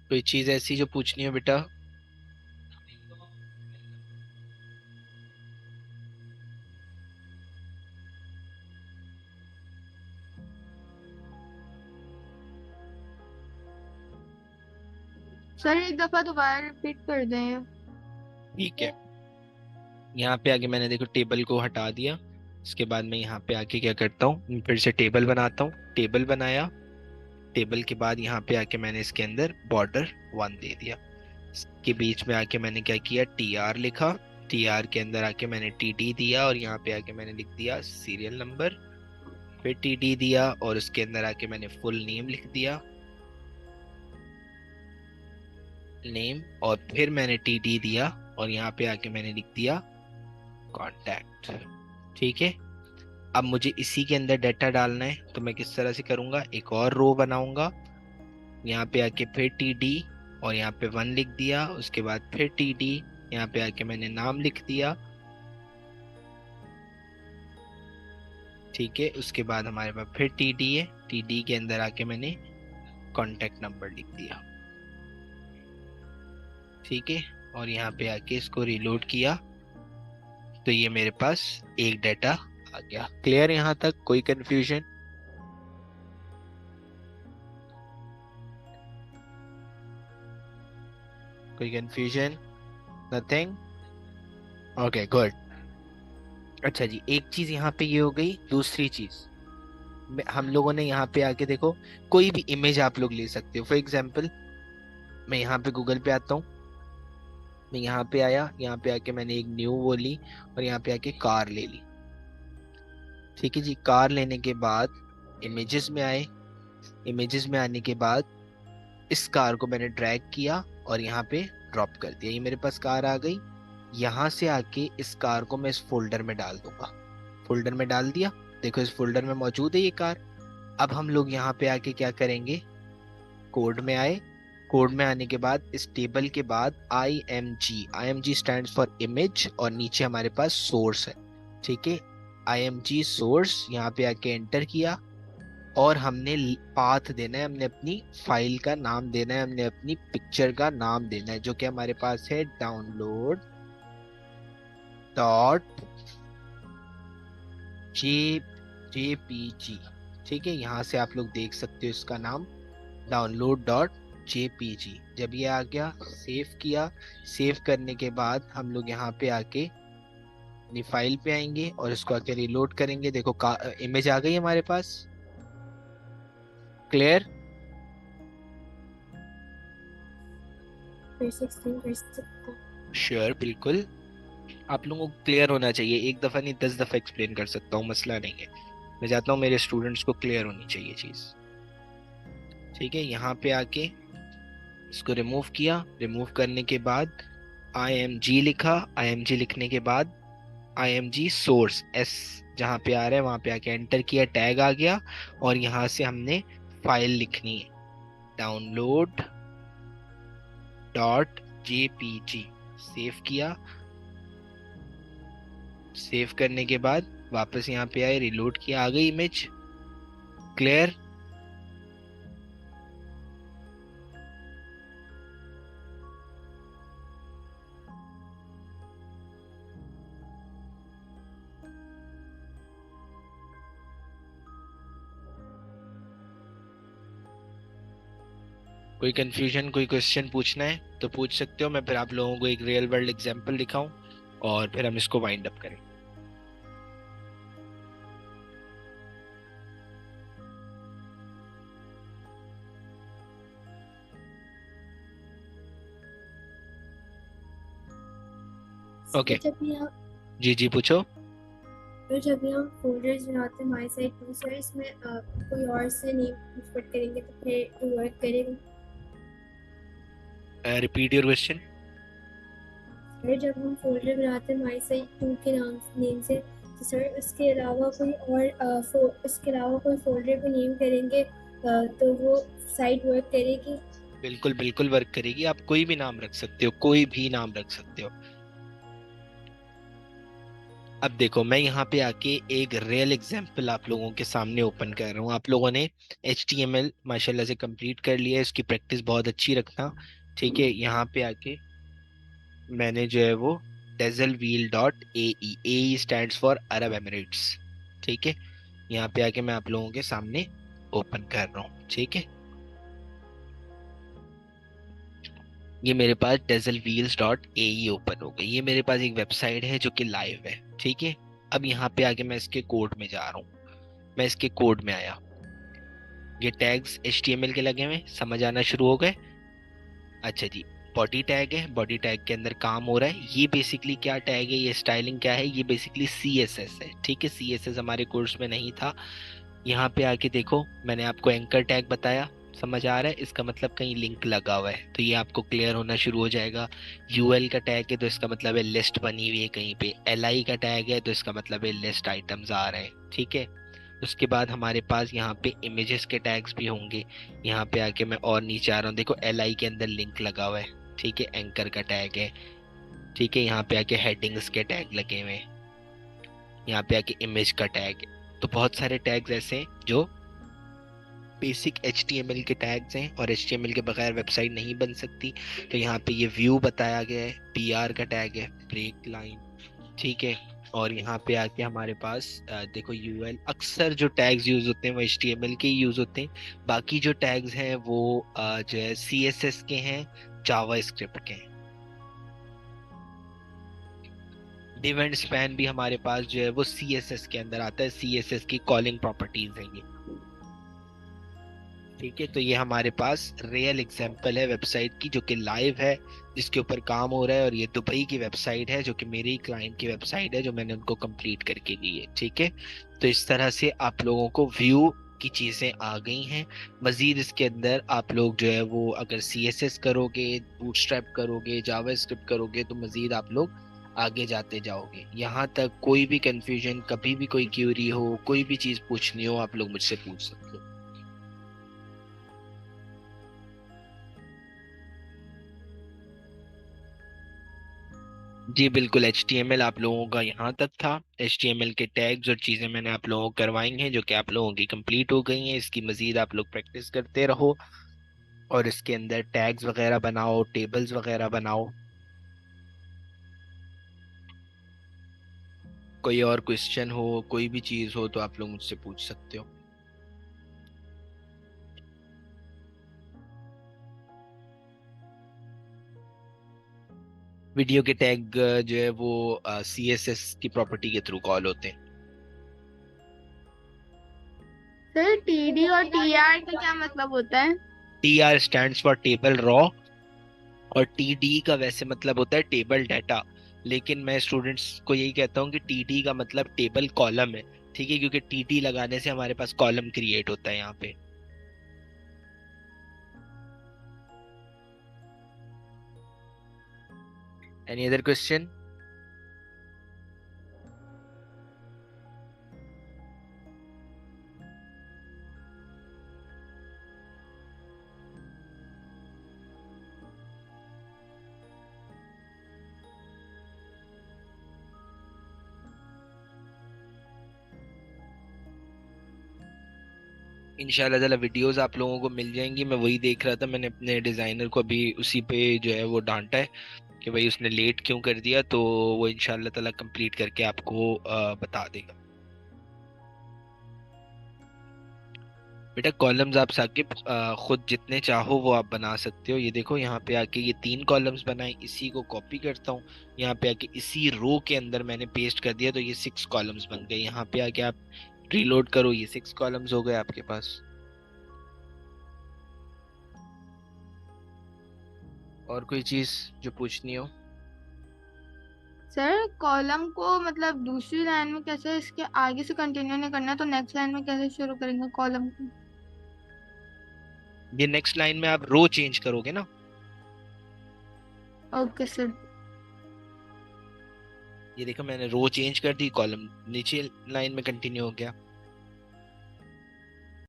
कोई चीज ऐसी जो पूछनी हो बेटा? सर एक दफा दोबारा रिपीट कर दें। ठीक है। यहाँ पे आके मैंने देखो टेबल को हटा दिया। इसके बाद मैं यहाँ पे आके क्या करता हूँ, फिर से टेबल बनाता हूँ। टेबल बनाया। टेबल के बाद यहाँ पे आके मैंने इसके अंदर बॉर्डर 1 दे दिया। इसके बीच में आके मैंने क्या किया, टी आर लिखा। टी आर के अंदर आके मैंने टी डी दिया, और यहाँ पे आके मैंने लिख दिया सीरियल नंबर। फिर टी डी दिया, और उसके अंदर आके मैंने फुल नेम लिख दिया, नेम। और फिर मैंने टी डी दिया, और यहाँ पे आके मैंने लिख दिया कांटेक्ट। ठीक है। अब मुझे इसी के अंदर डाटा डालना है, तो मैं किस तरह से करूंगा, एक और रो बनाऊंगा। यहाँ पे आके फिर टी डी, और यहाँ पे 1 लिख दिया। उसके बाद फिर टी डी, यहाँ पे आके मैंने नाम लिख दिया। ठीक है। उसके बाद हमारे पास फिर टी डी है। टी डी के अंदर आके मैंने कांटेक्ट नंबर लिख दिया। ठीक है। और यहाँ पे आके इसको रिलोड किया, तो ये मेरे पास एक डाटा आ गया। क्लियर यहाँ तक? कोई कंफ्यूजन? कोई कंफ्यूजन? नथिंग? Okay good. अच्छा जी, एक चीज यहाँ पे ये हो गई। दूसरी चीज, हम लोगों ने यहाँ पे आके देखो, कोई भी इमेज आप लोग ले सकते हो। फॉर एग्जाम्पल, मैं यहाँ पे गूगल पे आता हूँ। मैं यहाँ पे आया, यहाँ पे आके मैंने एक न्यू वो ली, और यहाँ पे आके कार ले ली। ठीक है जी। कार लेने के बाद इमेजेस में आए। इमेजेस में आने के बाद इस कार को मैंने ड्रैग किया, और यहाँ पे ड्रॉप कर दिया। ये मेरे पास कार आ गई। यहाँ से आके इस कार को मैं इस फोल्डर में डाल दूंगा। फोल्डर में डाल दिया। देखो इस फोल्डर में मौजूद है ये कार। अब हम लोग यहाँ पे आके क्या करेंगे, कोड में आए। कोड में आने के बाद इस टेबल के बाद I M G stand for image, और नीचे हमारे पास सोर्स है। ठीक है। आई एम जी सोर्स, यहाँ पे आके एंटर किया। और हमने पाथ देना है, हमने अपनी फाइल का नाम देना है, हमने अपनी पिक्चर का नाम देना है, जो कि हमारे पास है डाउनलोड डॉट जे जेपीजी। ठीक है। यहाँ से आप लोग देख सकते हो इसका नाम डाउनलोड डॉट जेपीजी। जब ये आ गया, सेव किया। सेव करने के बाद हम लोग यहाँ पे आके अपनी फाइल पे आएंगे, और इसको आके रिलोड करेंगे। देखो इमेज आ गई हमारे पास। क्लियर? फिर से एक्सप्लेन कर सकते हैं? श्योर, बिल्कुल। आप लोगों को क्लियर होना चाहिए, एक दफा नहीं 10 दफा एक्सप्लेन कर सकता हूँ, मसला नहीं है। मैं चाहता हूँ मेरे स्टूडेंट्स को क्लियर होनी चाहिए चीज। ठीक है। यहाँ पे आके इसको रिमूव किया। रिमूव करने के बाद आई एम जी लिखा। आई एम जी लिखने के बाद I M G source S, जहाँ पे आ रहा है वहां पे आके एंटर किया, टैग आ गया। और यहाँ से हमने फाइल लिखनी है, डाउनलोड डॉट जेपीजी। सेव किया। सेव करने के बाद वापस यहाँ पे आए, रिलोड किया, आ गई इमेज। क्लियर? कोई कंफ्यूजन, कोई क्वेश्चन पूछना है तो पूछ सकते हो। मैं फिर आप लोगों को एक रियल वर्ल्ड एग्जांपल दिखाऊं, और फिर हम इसको वाइंड अप करें। ओके। सर जब भी हम जी जी पूछो। तो जब भी हम फोल्डर्स बनाते हैं माई साइड टू, सर इसमें कोई और से नेम पुट करेंगे तो फिर तो वर्क करेगा? Repeat your question. सर जब हम फोल्डर बनाते हैं माई साइड टू के नाम नेम से, तो सर इसके अलावा कोई और इसके अलावा कोई फोल्डर पे नेम करेंगे तो वो साइट वर्क करेगी? बिल्कुल बिल्कुल वर्क करेगी। आप कोई भी नाम रख सकते हो, कोई भी नाम रख सकते हो। अब देखो मैं यहाँ पे आके एक रियल एग्जांपल आप लोगों के सामने ओपन कर रहा हूँ। आप लोगों ने HTML माशाल्लाह से कंप्लीट कर लिया है, इसकी प्रैक्टिस बहुत अच्छी रखना। ठीक है, यहाँ पे आके मैंने जो है वो dazzle wheel dot A stand for Arab Emirates. ठीक है, यहाँ पे आके मैं आप लोगों के सामने ओपन कर रहा हूँ। ठीक है, ये मेरे पास डेजल व्हील्स डॉट ए ओपन हो गई। ये मेरे पास एक वेबसाइट है जो कि लाइव है। ठीक है, अब यहाँ पे आके मैं इसके कोड में जा रहा हूँ। मैं इसके कोड में आया, ये टैग्स HTML के लगे हुए समझ आना शुरू हो गए। अच्छा जी, बॉडी टैग है, बॉडी टैग के अंदर काम हो रहा है। ये बेसिकली क्या टैग है, ये स्टाइलिंग क्या है, ये बेसिकली CSS है। ठीक है, CSS हमारे कोर्स में नहीं था। यहाँ पे आके देखो मैंने आपको एंकर टैग बताया, समझ आ रहा है, इसका मतलब कहीं लिंक लगा हुआ है, तो ये आपको क्लियर होना शुरू हो जाएगा। UL का टैग है तो इसका मतलब है लिस्ट बनी हुई है कहीं पे। LI का टैग है तो इसका मतलब है लिस्ट आइटम्स आ रहे हैं। ठीक है, उसके बाद हमारे पास यहाँ पे इमेजेस के टैग्स भी होंगे। यहाँ पे आके मैं और नीचे आ रहा हूँ, देखो LI के अंदर लिंक लगा हुआ है। ठीक है, एंकर का टैग है। ठीक है, यहाँ पे आके हेडिंग्स के टैग लगे हुए हैं। यहाँ पे आके इमेज का टैग है। तो बहुत सारे टैग्स ऐसे हैं जो बेसिक HTML के टैग्स हैं, और HTML के बगैर वेबसाइट नहीं बन सकती। तो यहाँ पे ये व्यू बताया गया है, PR का टैग है, ब्रेक लाइन। ठीक है, और यहाँ पे आके हमारे पास देखो UL, अक्सर जो टैग्स यूज होते हैं वो HTML के ही यूज होते हैं। बाकी जो टैग्स हैं वो जो है CSS के हैं, जावा स्क्रिप्ट के हैं। डिव एंड स्पैन भी हमारे पास जो है वो CSS के अंदर आता है, CSS की कॉलिंग प्रॉपर्टीज है ये। ठीक है, तो ये हमारे पास रियल एग्जांपल है वेबसाइट की जो कि लाइव है, जिसके ऊपर काम हो रहा है। और ये दुबई की वेबसाइट है जो कि मेरे ही क्लाइंट की वेबसाइट है, जो मैंने उनको कंप्लीट करके दी है। ठीक है, तो इस तरह से आप लोगों को व्यू की चीजें आ गई हैं। मजीद इसके अंदर आप लोग जो है वो अगर CSS करोगे, बूटस्ट्रैप करोगे, जावास्क्रिप्ट करोगे, तो मजीद आप लोग आगे जाते जाओगे। यहाँ तक कोई भी कंफ्यूजन, कभी भी कोई क्यूरी हो, कोई भी चीज पूछनी हो, आप लोग मुझसे पूछ सकते हो। जी बिल्कुल, HTML आप लोगों का यहाँ तक था। HTML के टैग्स और चीज़ें मैंने आप लोगों को करवाई हैं जो कि आप लोगों की कंप्लीट हो गई हैं। इसकी मजीद आप लोग प्रैक्टिस करते रहो, और इसके अंदर टैग्स वगैरह बनाओ, टेबल्स वगैरह बनाओ। कोई और क्वेश्चन हो, कोई भी चीज़ हो, तो आप लोग मुझसे पूछ सकते हो। वीडियो के टैग जो है वो CSS की प्रॉपर्टी के थ्रू कॉल होते हैं। सर TD और TR का क्या मतलब होता है? TR stands for table raw, और TD का वैसे मतलब होता है टेबल डाटा। लेकिन मैं स्टूडेंट्स को यही कहता हूँ कि TD का मतलब टेबल कॉलम है। ठीक है, क्योंकि TD लगाने से हमारे पास कॉलम क्रिएट होता है यहाँ पे। Any other question? इंशाल्लाह ताला वीडियोस आप लोगों को मिल जाएंगी। मैं वही देख रहा था, मैंने अपने डिजाइनर को अभी उसी पे जो है वो डांटा है कि भाई उसने लेट क्यों कर दिया। तो वो इंशाल्लाह ताला कंप्लीट करके आपको बता देगा। बेटा कॉलम्स आप साकिब खुद जितने चाहो वो आप बना सकते हो। ये देखो यहाँ पे आके ये 3 कॉलम्स बनाए, इसी को कॉपी करता हूँ, यहाँ पे आके इसी रो के अंदर मैंने पेस्ट कर दिया, तो ये 6 कॉलम्स बन गए। यहाँ पे आके आप रीलोड करो, ये 6 कॉलम्स हो गए आपके पास। और कोई चीज जो पूछनी हो? सर कॉलम को मतलब दूसरी लाइन में कैसे इसके आगे से कंटिन्यू नहीं करना, तो नेक्स्ट लाइन में कैसे शुरू करेंगे कॉलम को? ये नेक्स्ट लाइन में आप रो चेंज करोगे ना। Okay sir. ये देखो मैंने रो चेंज कर दी, कॉलम नीचे लाइन में कंटिन्यू हो गया।